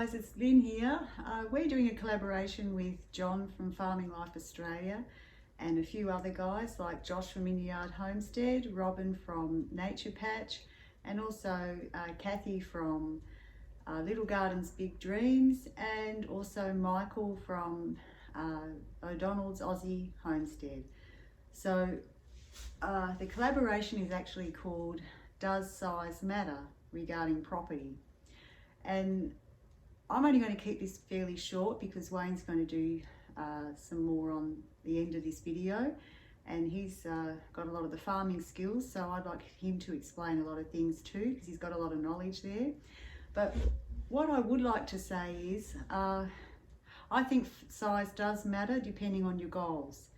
guys, it's Lynn here. We're doing a collaboration with John from Farming Life Australia and a few other guys like Josh from Indyard Homestead, Robin from Nature Patch, and also Kathy from Little Gardens Big Dreams, and also Michael from O'Donnell's Aussie Homestead. So the collaboration is actually called Does Size Matter regarding property? And I'm only going to keep this fairly short because Wayne's going to do some more on the end of this video, and he's got a lot of the farming skills, so I'd like him to explain a lot of things too because he's got a lot of knowledge there. But what I would like to say is I think size does matter depending on your goals.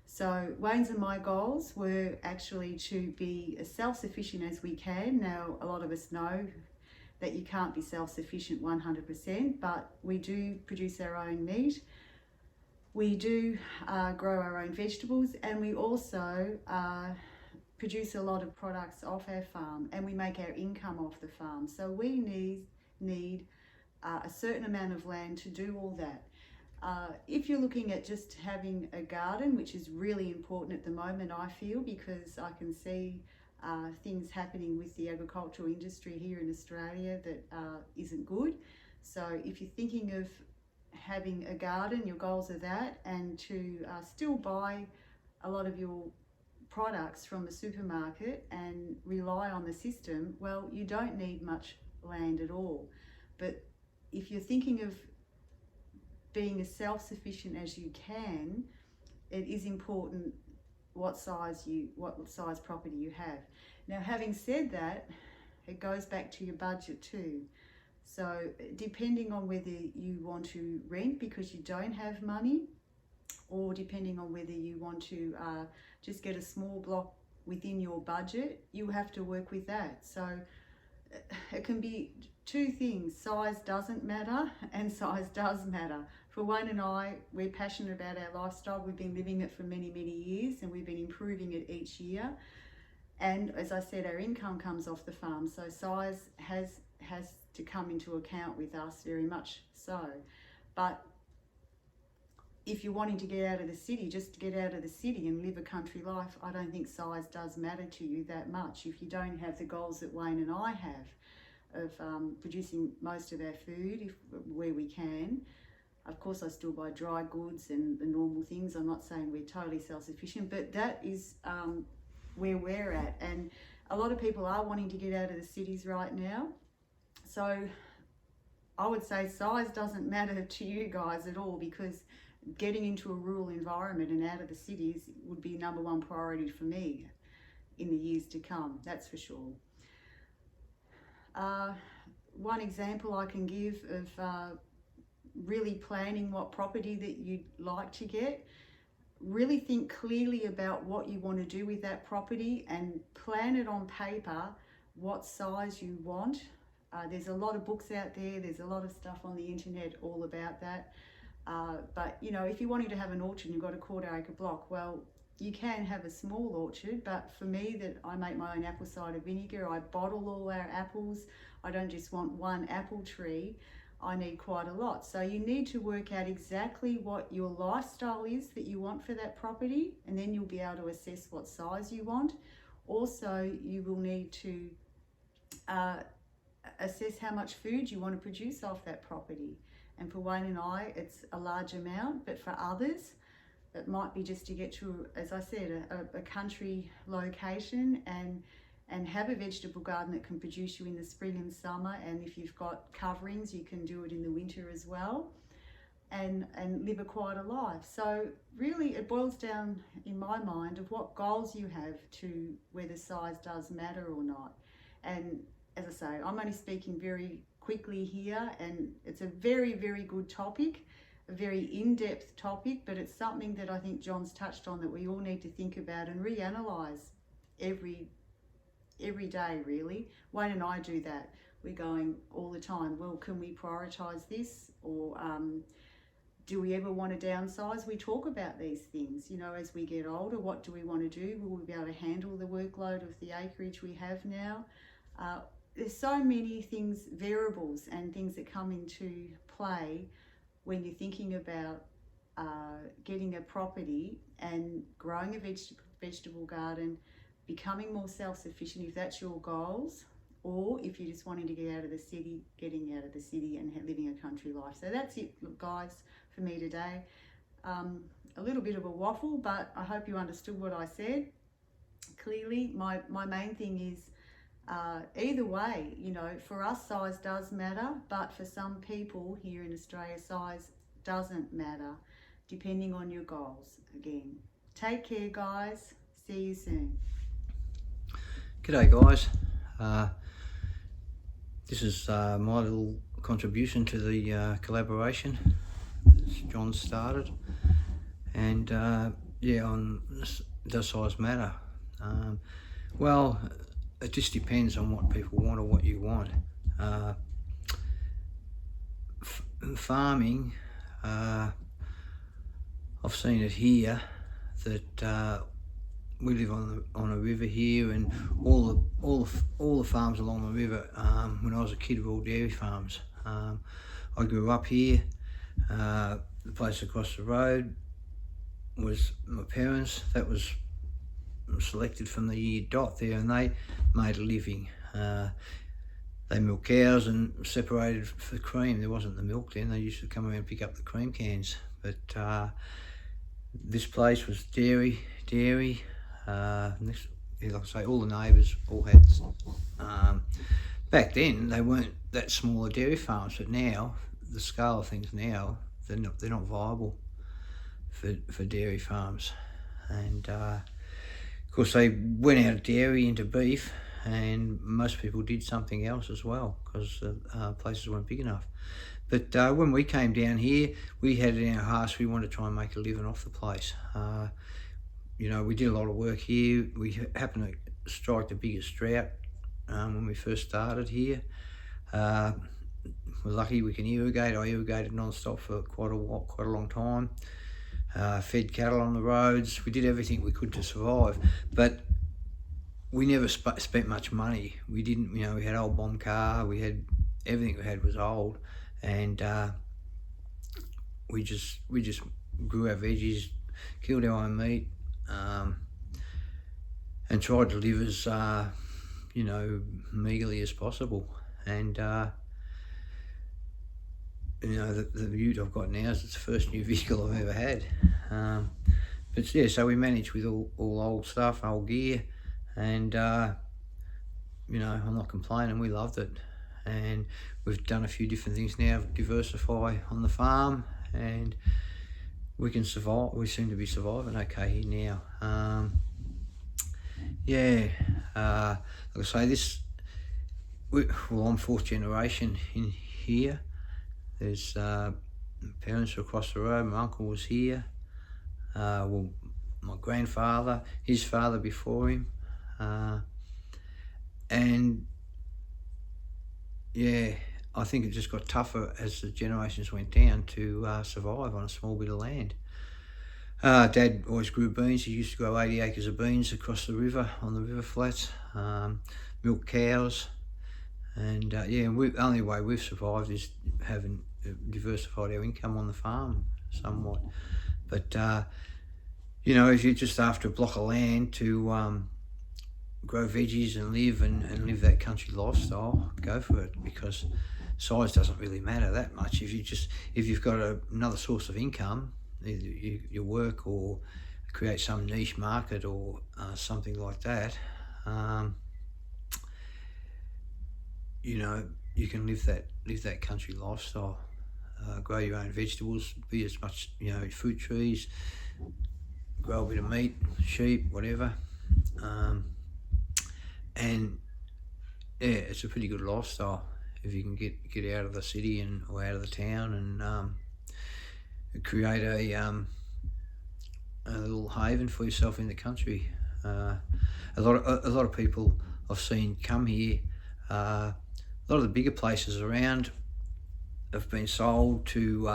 So Wayne's and my goals were actually to be as self-sufficient as we can. Now, a lot of us know that you can't be self-sufficient 100%, but we do produce our own meat, we do grow our own vegetables, and we also produce a lot of products off our farm, and we make our income off the farm. So we need a certain amount of land to do all that. If you're looking at just having a garden, which is really important at the moment, I feel, because I can see things happening with the agricultural industry here in Australia that isn't good. So if you're thinking of having a garden, your goals are that, and to still buy a lot of your products from the supermarket and rely on the system, well, you don't need much land at all. But if you're thinking of being as self-sufficient as you can, it is important what size property you have. Now, having said that, it goes back to your budget too. So depending on whether you want to rent because you don't have money, or depending on whether you want to just get a small block within your budget, you have to work with that. So it can be two things: size doesn't matter and size does matter. For Wayne and I, we're passionate about our lifestyle. We've been living it for many, many years, and we've been improving it each year. And as I said, our income comes off the farm, so size has to come into account with us, very much so. But if you're wanting to get out of the city, just get out of the city and live a country life, I don't think size does matter to you that much. If you don't have the goals that Wayne and I have of producing most of our food where we can. Of course, I still buy dry goods and the normal things. I'm not saying we're totally self-sufficient, but that is where we're at. And a lot of people are wanting to get out of the cities right now. So I would say size doesn't matter to you guys at all, because getting into a rural environment and out of the cities would be number one priority for me in the years to come, that's for sure. One example I can give of really planning what property that you'd like to get, really think clearly about what you want to do with that property and plan it on paper what size you want. There's a lot of books out there, there's a lot of stuff on the internet all about that. But you know, if you're wanting to have an orchard and you've got a quarter-acre block, well, you can have a small orchard, but for me, that I make my own apple cider vinegar, I bottle all our apples. I don't just want one apple tree, I need quite a lot. So you need to work out exactly what your lifestyle is that you want for that property, and then you'll be able to assess what size you want. Also, you will need to assess how much food you want to produce off that property. And for Wayne and I, it's a large amount, but for others, it might be just to get to, as I said, a country location and have a vegetable garden that can produce you in the spring and summer. And if you've got coverings, you can do it in the winter as well, and live a quieter life. So really it boils down, in my mind, of what goals you have to whether size does matter or not. And as I say, I'm only speaking very quickly here, and it's a very, very good topic, a very in-depth topic, but it's something that I think John's touched on that we all need to think about and reanalyze every day, really. Wayne and I do that. We're going all the time, well, can we prioritize this, or do we ever want to downsize? We talk about these things, you know, as we get older. What do we want to do? Will we be able to handle the workload of the acreage we have now? there's so many things, variables and things that come into play when you're thinking about getting a property and growing a vegetable garden, becoming more self-sufficient if that's your goals, or if you're just wanting to get out of the city, getting out of the city and living a country life. So that's it, guys, for me today. A little bit of a waffle, but I hope you understood what I said clearly. My main thing is either way, you know, for us size does matter, but for some people here in Australia size doesn't matter, depending on your goals. Again, take care, guys. See you soon. G'day, guys. This is my little contribution to the collaboration that John started, and does size matter? Well, it just depends on what people want or what you want. Farming, I've seen it here that we live on a river here, and all the farms along the river. When I was a kid, were all dairy farms. I grew up here. The place across the road was my parents. That was selected from the year dot there, and they made a living. They milked cows and separated for cream. There wasn't the milk then. They used to come around and pick up the cream cans. But this place was dairy. Like I say, all the neighbours all had. Back then they weren't that smaller dairy farms, but now the scale of things now, they're not viable for dairy farms. And of course they went out of dairy into beef, and most people did something else as well because places weren't big enough. But when we came down here, we had it in our hearts we wanted to try and make a living off the place. You know, we did a lot of work here. We happened to strike the biggest drought when we first started here. We're lucky we can irrigate. I irrigated non-stop for quite a long time. Fed cattle on the roads. We did everything we could to survive, but we never spent much money. We didn't, you know, we had old bomb car. We had everything we had was old, and we just grew our veggies, killed our own meat, and tried to live as you know, meagerly as possible. And you know, the ute I've got now is the first new vehicle I've ever had. But yeah, so we managed with all old stuff, old gear, and you know, I'm not complaining. We loved it, and we've done a few different things now, diversify on the farm, and we can survive. We seem to be surviving okay here now. Like I say, I'm fourth generation in here. There's parents were across the road. My uncle was here. My grandfather, his father before him, and yeah, I think it just got tougher as the generations went down to survive on a small bit of land. Dad always grew beans. He used to grow 80 acres of beans across the river, on the river flats, milk cows, and the only way we've survived is having diversified our income on the farm somewhat. But you know, if you're just after a block of land to grow veggies and live that country lifestyle, go for it, because size doesn't really matter that much. If you've got another source of income, either your work or create some niche market or something like that, you know, you can live that country lifestyle. Grow your own vegetables, be as much, you know, fruit trees, grow a bit of meat, sheep, whatever, and yeah, it's a pretty good lifestyle if you can get out of the city or out of the town and create a little haven for yourself in the country. A lot of people I've seen come here. A lot of the bigger places around have been sold to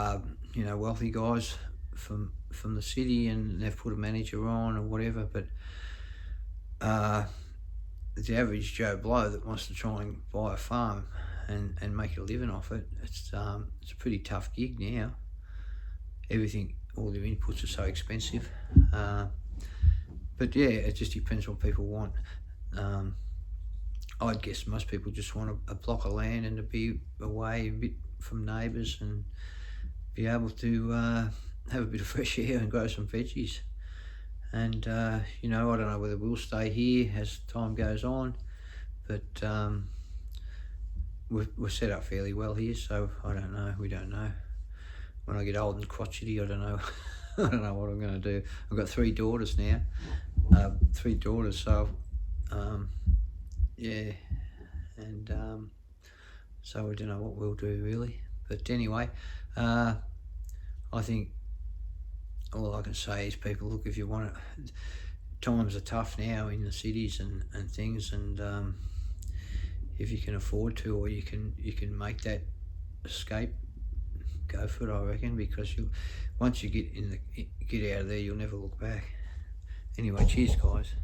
you know, wealthy guys from the city, and they've put a manager on or whatever. But the average Joe Blow that wants to try and buy a farm and make a living off it, it's a pretty tough gig now. Everything, all their inputs are so expensive. But yeah, it just depends what people want. I'd guess most people just want a block of land and to be away a bit from neighbours and be able to have a bit of fresh air and grow some veggies. And you know, I don't know whether we'll stay here as time goes on, but we're set up fairly well here, so I don't know. We don't know. When I get old and crotchety, I don't know. I don't know what I'm going to do. I've got 3 daughters now. 3 daughters, so yeah, and so I don't know what we'll do really. But anyway, I think all I can say is, people, look, if you want it, times are tough now in the cities and things, and if you can afford to, or you can make that escape, go for it, I reckon, because once you get out of there, you'll never look back. Anyway, cheers guys.